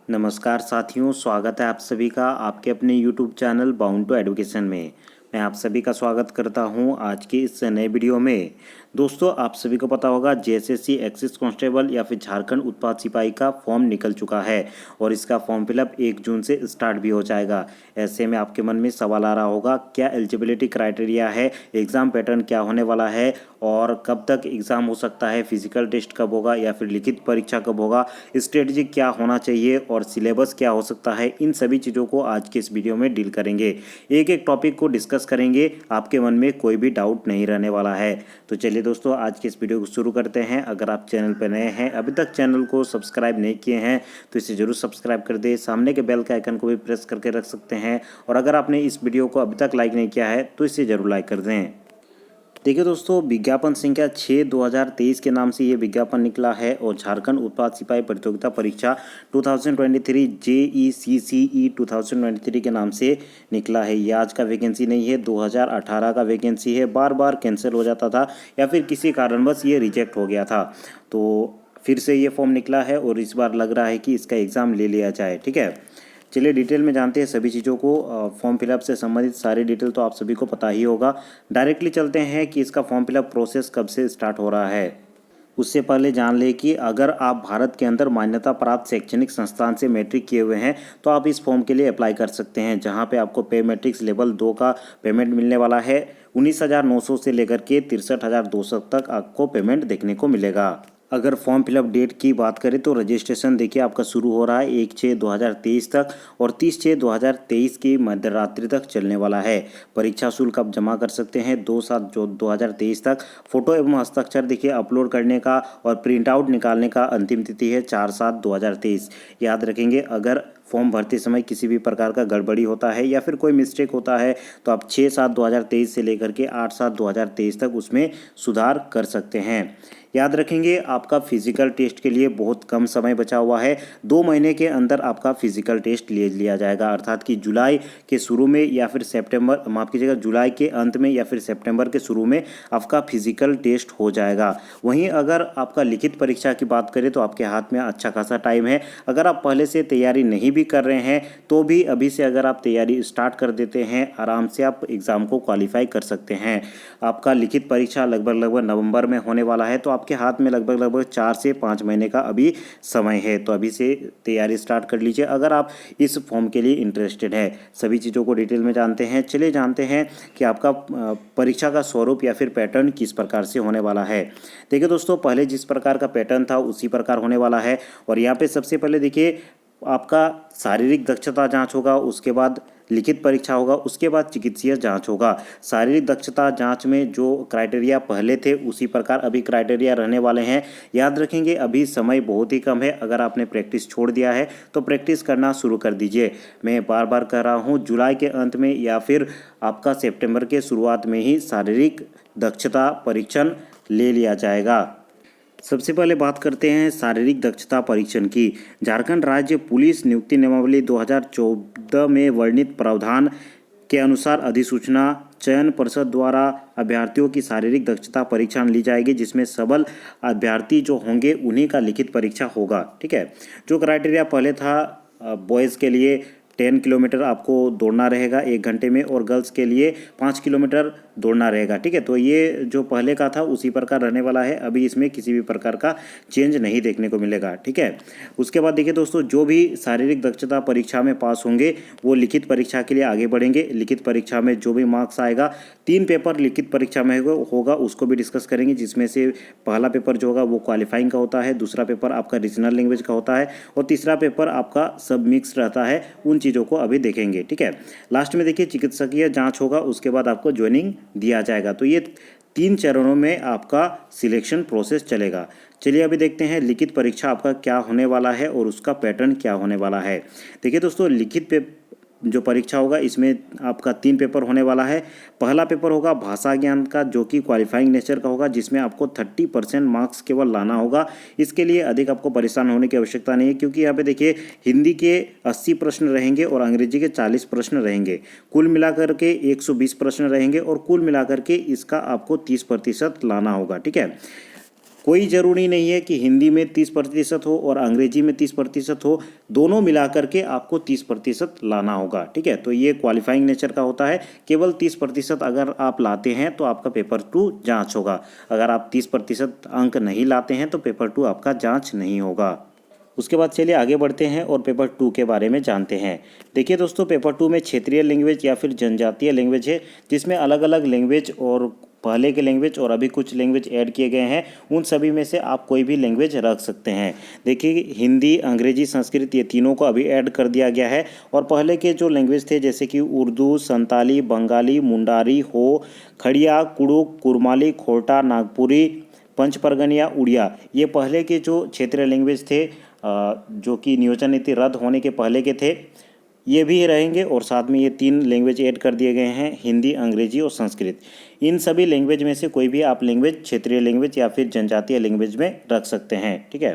नमस्कार साथियों, स्वागत है आप सभी का आपके अपने YouTube channel bound to education में। मैं आप सभी का स्वागत करता हूं आज की इस नए वीडियो में। दोस्तों, आप सभी को पता होगा जेएसएससी एक्सिस कांस्टेबल या फिर झारखंड उत्पाद सिपाही का फॉर्म निकल चुका है और इसका फॉर्म फिलअप 1 जून से स्टार्ट भी हो जाएगा। ऐसे में आपके मन में सवाल आ रहा होगा, क्या एलिजिबिलिटी क्राइटेरिया है, एग्ज़ाम पैटर्न क्या होने वाला है और कब तक एग्ज़ाम हो सकता है, फिजिकल टेस्ट कब होगा या फिर लिखित परीक्षा कब होगा, स्ट्रेटजी क्या होना चाहिए और सिलेबस क्या हो सकता है। इन सभी चीज़ों को आज के इस वीडियो में डील करेंगे। एक एक टॉपिक को डिस्कस करेंगे, आपके मन में कोई भी डाउट नहीं रहने वाला है। तो चलिए दोस्तों, आज के इस वीडियो को शुरू करते हैं। अगर आप चैनल पर नए हैं, अभी तक चैनल को सब्सक्राइब नहीं किए हैं तो इसे जरूर सब्सक्राइब कर दें। सामने के बेल के आइकन को भी प्रेस करके रख सकते हैं और अगर आपने इस वीडियो को अभी तक लाइक नहीं किया है तो इसे जरूर लाइक कर दें। देखिए दोस्तों, विज्ञापन संख्या 6/2023 के नाम से ये विज्ञापन निकला है और झारखंड उत्पाद सिपाही प्रतियोगिता परीक्षा 2023 JECCE 2023 के नाम से निकला है। ये आज का वैकेंसी नहीं है, 2018 का वैकेंसी है। बार बार कैंसिल हो जाता था या फिर किसी कारणवश ये रिजेक्ट हो गया था, तो फिर से ये फॉर्म निकला है और इस बार लग रहा है कि इसका एग्ज़ाम ले लिया जाए। ठीक है, चलिए डिटेल में जानते हैं सभी चीज़ों को। फॉर्म फिलअप से संबंधित सारी डिटेल तो आप सभी को पता ही होगा। डायरेक्टली चलते हैं कि इसका फॉर्म फिलअप प्रोसेस कब से स्टार्ट हो रहा है। उससे पहले जान लें कि अगर आप भारत के अंदर मान्यता प्राप्त शैक्षणिक संस्थान से मैट्रिक किए हुए हैं तो आप इस फॉर्म के लिए अप्लाई कर सकते हैं, जहां पे आपको पे मैट्रिक्स लेवल 2 का पेमेंट मिलने वाला है। 19,900 से लेकर के 63,200 तक आपको पेमेंट देखने को मिलेगा। अगर फॉर्म फिलअप डेट की बात करें तो रजिस्ट्रेशन देखिए आपका शुरू हो रहा है 1/6/2023 तक और 30/6/2023 की मध्य रात्रि तक चलने वाला है। परीक्षा शुल्क आप जमा कर सकते हैं 2/7/2023 तक। फोटो एवं हस्ताक्षर देखिए अपलोड करने का और प्रिंट आउट निकालने का अंतिम तिथि है 4/7/2023। याद रखेंगे, अगर फॉर्म भरते समय किसी भी प्रकार का गड़बड़ी होता है या फिर कोई मिस्टेक होता है तो आप 6/7/2023 से लेकर के 8/7/2023 तक उसमें सुधार कर सकते हैं। याद रखेंगे, आपका फिजिकल टेस्ट के लिए बहुत कम समय बचा हुआ है। 2 महीने के अंदर आपका फिजिकल टेस्ट ले लिया जाएगा, अर्थात कि जुलाई के शुरू में या फिर सितंबर, माफ़ कीजिएगा, जुलाई के अंत में या फिर सितंबर के शुरू में आपका फिजिकल टेस्ट हो जाएगा। वहीं अगर आपका लिखित परीक्षा की बात करें तो आपके हाथ में अच्छा खासा टाइम है। अगर आप पहले से तैयारी नहीं भी कर रहे हैं तो भी अभी से अगर आप तैयारी स्टार्ट कर देते हैं, आराम से आप एग्ज़ाम को क्वालिफाई कर सकते हैं। आपका लिखित परीक्षा लगभग नवंबर में होने वाला है, तो आपके हाथ में लगभग 4 से 5 महीने का अभी समय है। तो अभी से तैयारी स्टार्ट कर लीजिए अगर आप इस फॉर्म के लिए इंटरेस्टेड है। सभी चीज़ों को डिटेल में जानते हैं। चलिए जानते हैं कि आपका परीक्षा का स्वरूप या फिर पैटर्न किस प्रकार से होने वाला है। देखिए दोस्तों, पहले जिस प्रकार का पैटर्न था उसी प्रकार होने वाला है और यहाँ पे सबसे पहले देखिए आपका शारीरिक दक्षता जांच होगा, उसके बाद लिखित परीक्षा होगा, उसके बाद चिकित्सीय जांच होगा। शारीरिक दक्षता जांच में जो क्राइटेरिया पहले थे उसी प्रकार अभी क्राइटेरिया रहने वाले हैं। याद रखेंगे, अभी समय बहुत ही कम है। अगर आपने प्रैक्टिस छोड़ दिया है तो प्रैक्टिस करना शुरू कर दीजिए। मैं बार बार कह रहा हूँ, जुलाई के अंत में या फिर आपका सितंबर के शुरुआत में ही शारीरिक दक्षता परीक्षण ले लिया जाएगा। सबसे पहले बात करते हैं शारीरिक दक्षता परीक्षण की। झारखंड राज्य पुलिस नियुक्ति नियमावली 2014 में वर्णित प्रावधान के अनुसार अधिसूचना चयन परिषद द्वारा अभ्यर्थियों की शारीरिक दक्षता परीक्षण ली जाएगी, जिसमें सबल अभ्यर्थी जो होंगे उन्हीं का लिखित परीक्षा होगा। ठीक है, जो क्राइटेरिया पहले था बॉयज़ के लिए 10 किलोमीटर आपको दौड़ना रहेगा 1 घंटे में और गर्ल्स के लिए 5 किलोमीटर दौड़ना रहेगा। ठीक है, तो ये जो पहले का था उसी प्रकार रहने वाला है। अभी इसमें किसी भी प्रकार का चेंज नहीं देखने को मिलेगा। ठीक है, उसके बाद देखिए दोस्तों, जो भी शारीरिक दक्षता परीक्षा में पास होंगे वो लिखित परीक्षा के लिए आगे बढ़ेंगे। लिखित परीक्षा में जो भी मार्क्स आएगा, 3 पेपर लिखित परीक्षा में होगा, उसको भी डिस्कस करेंगे, जिसमें से पहला पेपर जो होगा वो क्वालिफाइंग का होता है, दूसरा पेपर आपका रीजनल लैंग्वेज का होता है और तीसरा पेपर आपका सब मिक्स रहता है। उन चीज़ों को अभी देखेंगे। ठीक है, लास्ट में देखिए चिकित्सकीय जांच होगा, उसके बाद आपको ज्वाइनिंग दिया जाएगा। तो ये 3 चरणों में आपका सिलेक्शन प्रोसेस चलेगा। चलिए अभी देखते हैं लिखित परीक्षा आपका क्या होने वाला है और उसका पैटर्न क्या होने वाला है। देखिए दोस्तों, लिखित जो परीक्षा होगा इसमें आपका 3 पेपर होने वाला है। पहला पेपर होगा भाषा ज्ञान का, जो कि क्वालिफाइंग नेचर का होगा, जिसमें आपको 30% मार्क्स केवल लाना होगा। इसके लिए अधिक आपको परेशान होने की आवश्यकता नहीं है, क्योंकि यहाँ पे देखिए हिंदी के 80 प्रश्न रहेंगे और अंग्रेजी के 40 प्रश्न रहेंगे। कुल मिलाकर के 120 प्रश्न रहेंगे और कुल मिलाकर के इसका आपको 30% लाना होगा। ठीक है, कोई ज़रूरी नहीं है कि हिंदी में 30% हो और अंग्रेजी में 30% हो, दोनों मिला करके आपको 30% लाना होगा। ठीक है, तो ये क्वालिफाइंग नेचर का होता है। केवल 30% अगर आप लाते हैं तो आपका पेपर 2 जांच होगा। अगर आप 30% अंक नहीं लाते हैं तो पेपर 2 आपका जांच नहीं होगा। उसके बाद चलिए आगे बढ़ते हैं और पेपर 2 के बारे में जानते हैं। देखिए दोस्तों, पेपर 2 में क्षेत्रीय लैंग्वेज या फिर जनजातीय लैंग्वेज है, जिसमें अलग अलग लैंग्वेज और पहले के लैंग्वेज और अभी कुछ लैंग्वेज ऐड किए गए हैं। उन सभी में से आप कोई भी लैंग्वेज रख सकते हैं। देखिए, हिंदी, अंग्रेजी, संस्कृत, ये तीनों को अभी ऐड कर दिया गया है। और पहले के जो लैंग्वेज थे जैसे कि उर्दू, संताली, बंगाली, मुंडारी, हो, खड़िया, कुड़ुक, कुरमाली, खोरटा, नागपुरी, पंच परगनिया, उड़िया, ये पहले के जो क्षेत्रीय लैंग्वेज थे जो कि नियोजन नीति रद्द होने के पहले के थे, ये भी रहेंगे। और साथ में ये 3 लैंग्वेज ऐड कर दिए गए हैं, हिंदी, अंग्रेजी और संस्कृत। इन सभी लैंग्वेज में से कोई भी आप लैंग्वेज क्षेत्रीय लैंग्वेज या फिर जनजातीय लैंग्वेज में रख सकते हैं। ठीक है,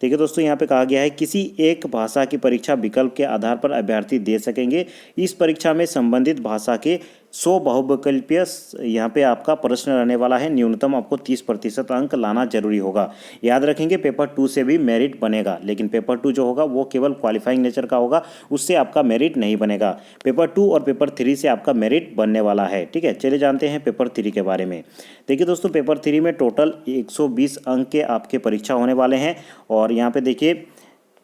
देखिए दोस्तों, यहाँ पे कहा गया है किसी एक भाषा की परीक्षा विकल्प के आधार पर अभ्यर्थी दे सकेंगे। इस परीक्षा में संबंधित भाषा के 100 बहुविकल्पीय यहाँ पे आपका प्रश्न रहने वाला है। न्यूनतम आपको 30% अंक लाना जरूरी होगा। याद रखेंगे, पेपर 2 से भी मेरिट बनेगा, लेकिन पेपर 2 जो होगा वो केवल क्वालिफाइंग नेचर का होगा, उससे आपका मेरिट नहीं बनेगा। पेपर 2 और पेपर 3 से आपका मेरिट बनने वाला है। ठीक है, चलिए जानते हैं पेपर 3 के बारे में। देखिए दोस्तों, पेपर 3 में टोटल 120 अंक के आपके परीक्षा होने वाले हैं। और यहाँ पे देखिए,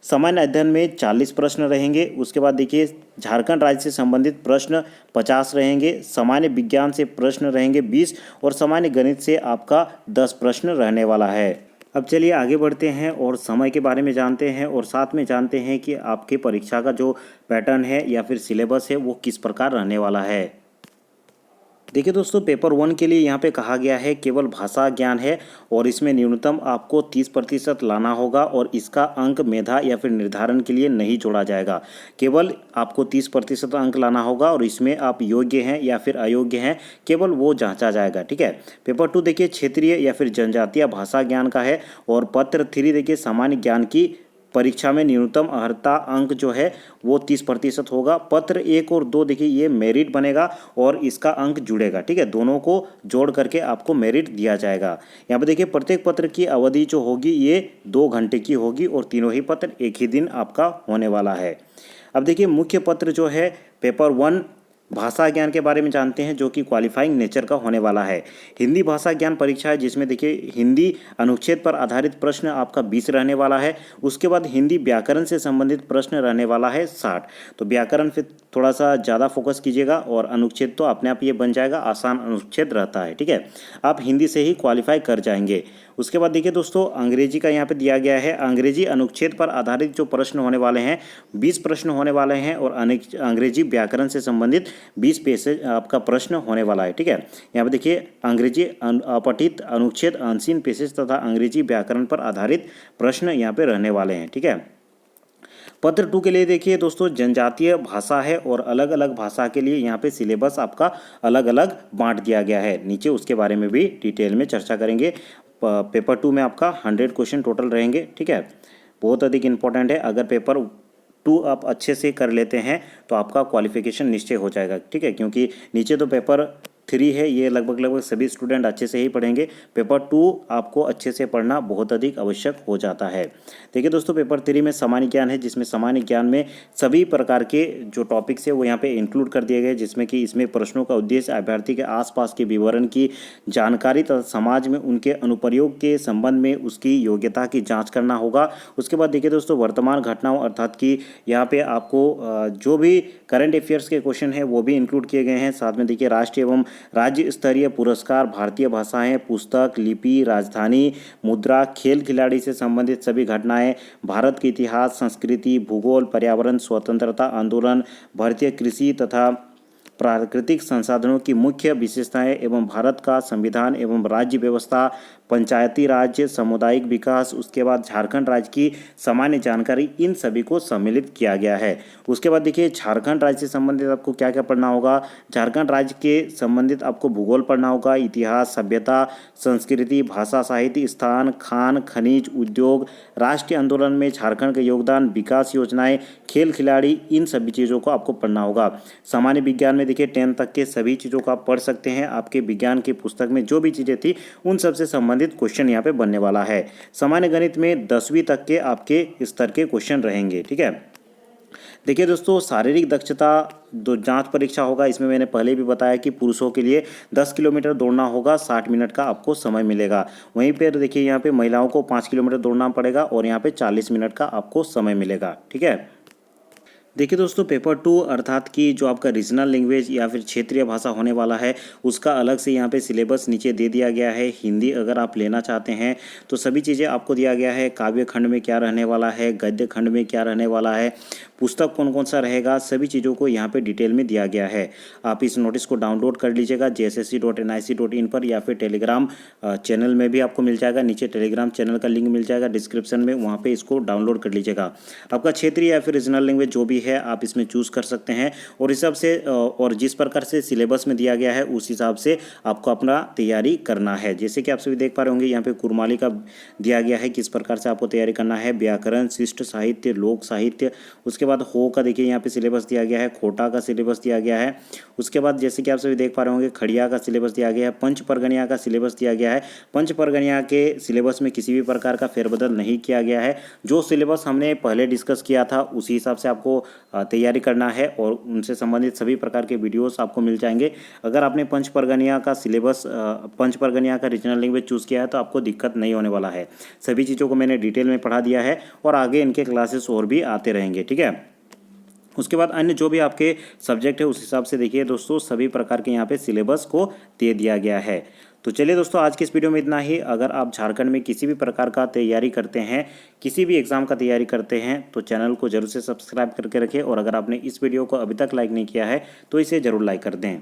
सामान्य अध्ययन में 40 प्रश्न रहेंगे। उसके बाद देखिए, झारखंड राज्य से संबंधित प्रश्न 50 रहेंगे। सामान्य विज्ञान से प्रश्न रहेंगे 20 और सामान्य गणित से आपका 10 प्रश्न रहने वाला है। अब चलिए आगे बढ़ते हैं और समय के बारे में जानते हैं और साथ में जानते हैं कि आपके परीक्षा का जो पैटर्न है या फिर सिलेबस है वो किस प्रकार रहने वाला है। देखिए दोस्तों, पेपर 1 के लिए यहाँ पे कहा गया है केवल भाषा ज्ञान है और इसमें न्यूनतम आपको 30% लाना होगा और इसका अंक मेधा या फिर निर्धारण के लिए नहीं जोड़ा जाएगा। केवल आपको 30% अंक लाना होगा और इसमें आप योग्य हैं या फिर अयोग्य हैं, केवल वो जांचा जाएगा। ठीक है, पेपर 2 देखिए क्षेत्रीय या फिर जनजातीय भाषा ज्ञान का है और पत्र 3 देखिए सामान्य ज्ञान की परीक्षा में न्यूनतम अर्हता अंक जो है वो 30% होगा। पत्र 1 और 2 देखिए ये मेरिट बनेगा और इसका अंक जुड़ेगा। ठीक है, दोनों को जोड़ करके आपको मेरिट दिया जाएगा। यहाँ पे देखिए, प्रत्येक पत्र की अवधि जो होगी ये 2 घंटे की होगी और तीनों ही पत्र एक ही दिन आपका होने वाला है। अब देखिए, मुख्य पत्र जो है पेपर 1 भाषा ज्ञान के बारे में जानते हैं, जो कि क्वालिफाइंग नेचर का होने वाला है। हिंदी भाषा ज्ञान परीक्षा है, जिसमें देखिए हिंदी अनुच्छेद पर आधारित प्रश्न आपका 20 रहने वाला है। उसके बाद हिंदी व्याकरण से संबंधित प्रश्न रहने वाला है 60। तो व्याकरण पे थोड़ा सा ज़्यादा फोकस कीजिएगा और अनुच्छेद तो अपने आप ये बन जाएगा, आसान अनुच्छेद रहता है। ठीक है, आप हिंदी से ही क्वालिफाई कर जाएंगे। उसके बाद देखिए दोस्तों, अंग्रेजी का यहाँ पे दिया गया है। अंग्रेजी अनुच्छेद पर आधारित जो प्रश्न होने वाले हैं 20 प्रश्न होने वाले हैं और अंग्रेजी व्याकरण से संबंधित 20 पेज आपका प्रश्न होने वाला है। ठीक है, यहाँ पे देखिए, अंग्रेजी अपठित अनुच्छेद 80 पेजेस तथा अंग्रेजी व्याकरण पर आधारित प्रश्न यहाँ पे रहने वाले हैं। ठीक है, पत्र 2 के लिए देखिए दोस्तों, जनजातीय भाषा है और अलग अलग भाषा के लिए यहाँ पे सिलेबस आपका अलग अलग बांट दिया गया है। नीचे उसके बारे में भी डिटेल में चर्चा करेंगे। पेपर 2 में आपका 100 क्वेश्चन टोटल रहेंगे। ठीक है, बहुत अधिक इंपॉर्टेंट है। अगर पेपर 2 आप अच्छे से कर लेते हैं तो आपका क्वालिफिकेशन निश्चय हो जाएगा। ठीक है, क्योंकि नीचे तो पेपर 3 है, ये लगभग सभी स्टूडेंट अच्छे से ही पढ़ेंगे। पेपर 2 आपको अच्छे से पढ़ना बहुत अधिक आवश्यक हो जाता है। देखिए दोस्तों, पेपर 3 में सामान्य ज्ञान है, जिसमें सामान्य ज्ञान में सभी प्रकार के जो टॉपिक्स है वो यहाँ पे इंक्लूड कर दिए गए, जिसमें कि इसमें प्रश्नों का उद्देश्य अभ्यर्थी के आसपास के विवरण की जानकारी तथा समाज में उनके अनुप्रयोग के संबंध में उसकी योग्यता की जाँच करना होगा। उसके बाद देखिए दोस्तों, वर्तमान घटनाओं अर्थात कि यहाँ पे आपको जो भी करंट अफेयर्स के क्वेश्चन है वो भी इंक्लूड किए गए हैं। साथ में देखिए, राष्ट्रीय एवं राज्य स्तरीय पुरस्कार, भारतीय भाषाएं, पुस्तक, लिपि, राजधानी, मुद्रा, खेल खिलाड़ी से संबंधित सभी घटनाएं, भारत के इतिहास, संस्कृति, भूगोल, पर्यावरण, स्वतंत्रता आंदोलन, भारतीय कृषि तथा प्राकृतिक संसाधनों की मुख्य विशेषताएं एवं भारत का संविधान एवं राज्य व्यवस्था, पंचायती राज्य, सामुदायिक विकास, उसके बाद झारखंड राज्य की सामान्य जानकारी, इन सभी को सम्मिलित किया गया है। उसके बाद देखिए, झारखंड राज्य से संबंधित आपको क्या क्या पढ़ना होगा। झारखंड राज्य के संबंधित आपको भूगोल पढ़ना होगा, इतिहास, सभ्यता, संस्कृति, भाषा, साहित्य, स्थान, खान, खनिज, उद्योग, राष्ट्रीय आंदोलन में झारखंड का योगदान, विकास योजनाएं, खेल खिलाड़ी, इन सभी चीज़ों को आपको पढ़ना होगा। सामान्य विज्ञान में देखिए 10 तक के सभी चीज़ों को आप पढ़ सकते हैं। आपके विज्ञान की पुस्तक में जो भी चीज़ें थी उन सब से संबंधित संबंधित क्वेश्चन यहाँ पे बनने वाला है। सामान्य गणित में 10वीं तक के आपके स्तर के क्वेश्चन रहेंगे। ठीक है, देखिए दोस्तों, शारीरिक दक्षता जो जांच परीक्षा होगा, इसमें मैंने पहले भी बताया कि पुरुषों के लिए 10 किलोमीटर दौड़ना होगा, 60 मिनट का आपको समय मिलेगा। वहीं पर देखिए यहाँ पे महिलाओं को 5 किलोमीटर दौड़ना पड़ेगा और यहाँ पे 40 मिनट का आपको समय मिलेगा। ठीक है, देखिए दोस्तों, पेपर 2 अर्थात कि जो आपका रीजनल लैंग्वेज या फिर क्षेत्रीय भाषा होने वाला है, उसका अलग से यहाँ पे सिलेबस नीचे दे दिया गया है। हिंदी अगर आप लेना चाहते हैं तो सभी चीज़ें आपको दिया गया है। काव्य खंड में क्या रहने वाला है, गद्य खंड में क्या रहने वाला है, पुस्तक कौन कौन सा रहेगा, सभी चीज़ों को यहाँ पे डिटेल में दिया गया है। आप इस नोटिस को डाउनलोड कर लीजिएगा jssc.nic.in पर, या फिर टेलीग्राम चैनल में भी आपको मिल जाएगा। नीचे टेलीग्राम चैनल का लिंक मिल जाएगा डिस्क्रिप्शन में, वहाँ पे इसको डाउनलोड कर लीजिएगा। आपका क्षेत्रीय या फिर रीजनल लैंग्वेज जो भी है आप इसमें चूज़ कर सकते हैं, और हिसाब से और जिस प्रकार से सिलेबस में दिया गया है उस हिसाब से आपको अपना तैयारी करना है। जैसे कि आप सभी देख पा रहे होंगे, यहाँ पे कुरमाली का दिया गया है किस प्रकार से आपको तैयारी करना है। व्याकरण, शिष्ट साहित्य, लोक साहित्य, उसके बाद हो का देखिए यहाँ पे सिलेबस दिया गया है। खोटा का सिलेबस दिया गया है। उसके बाद जैसे कि आप सभी देख पा रहे होंगे, खड़िया का सिलेबस दिया गया है। पंच परगनिया का सिलेबस दिया गया है। पंच परगनिया के सिलेबस में किसी भी प्रकार का फेरबदल नहीं किया गया है। जो सिलेबस हमने पहले डिस्कस किया था उसी हिसाब से आपको तैयारी करना है, और उनसे संबंधित सभी प्रकार के वीडियोस आपको मिल जाएंगे। अगर आपने पंच परगनिया का सिलेबस, पंच परगनिया का रीजनल लैंग्वेज चूज़ किया है तो आपको दिक्कत नहीं होने वाला है। सभी चीज़ों को मैंने डिटेल में पढ़ा दिया है और आगे इनके क्लासेस और भी आते रहेंगे। ठीक है, उसके बाद अन्य जो भी आपके सब्जेक्ट है उस हिसाब से देखिए दोस्तों सभी प्रकार के यहाँ पे सिलेबस को दे दिया गया है। तो चलिए दोस्तों, आज की इस वीडियो में इतना ही। अगर आप झारखंड में किसी भी प्रकार का तैयारी करते हैं, किसी भी एग्ज़ाम का तैयारी करते हैं, तो चैनल को जरूर से सब्सक्राइब करके रखें, और अगर आपने इस वीडियो को अभी तक लाइक नहीं किया है तो इसे ज़रूर लाइक कर दें।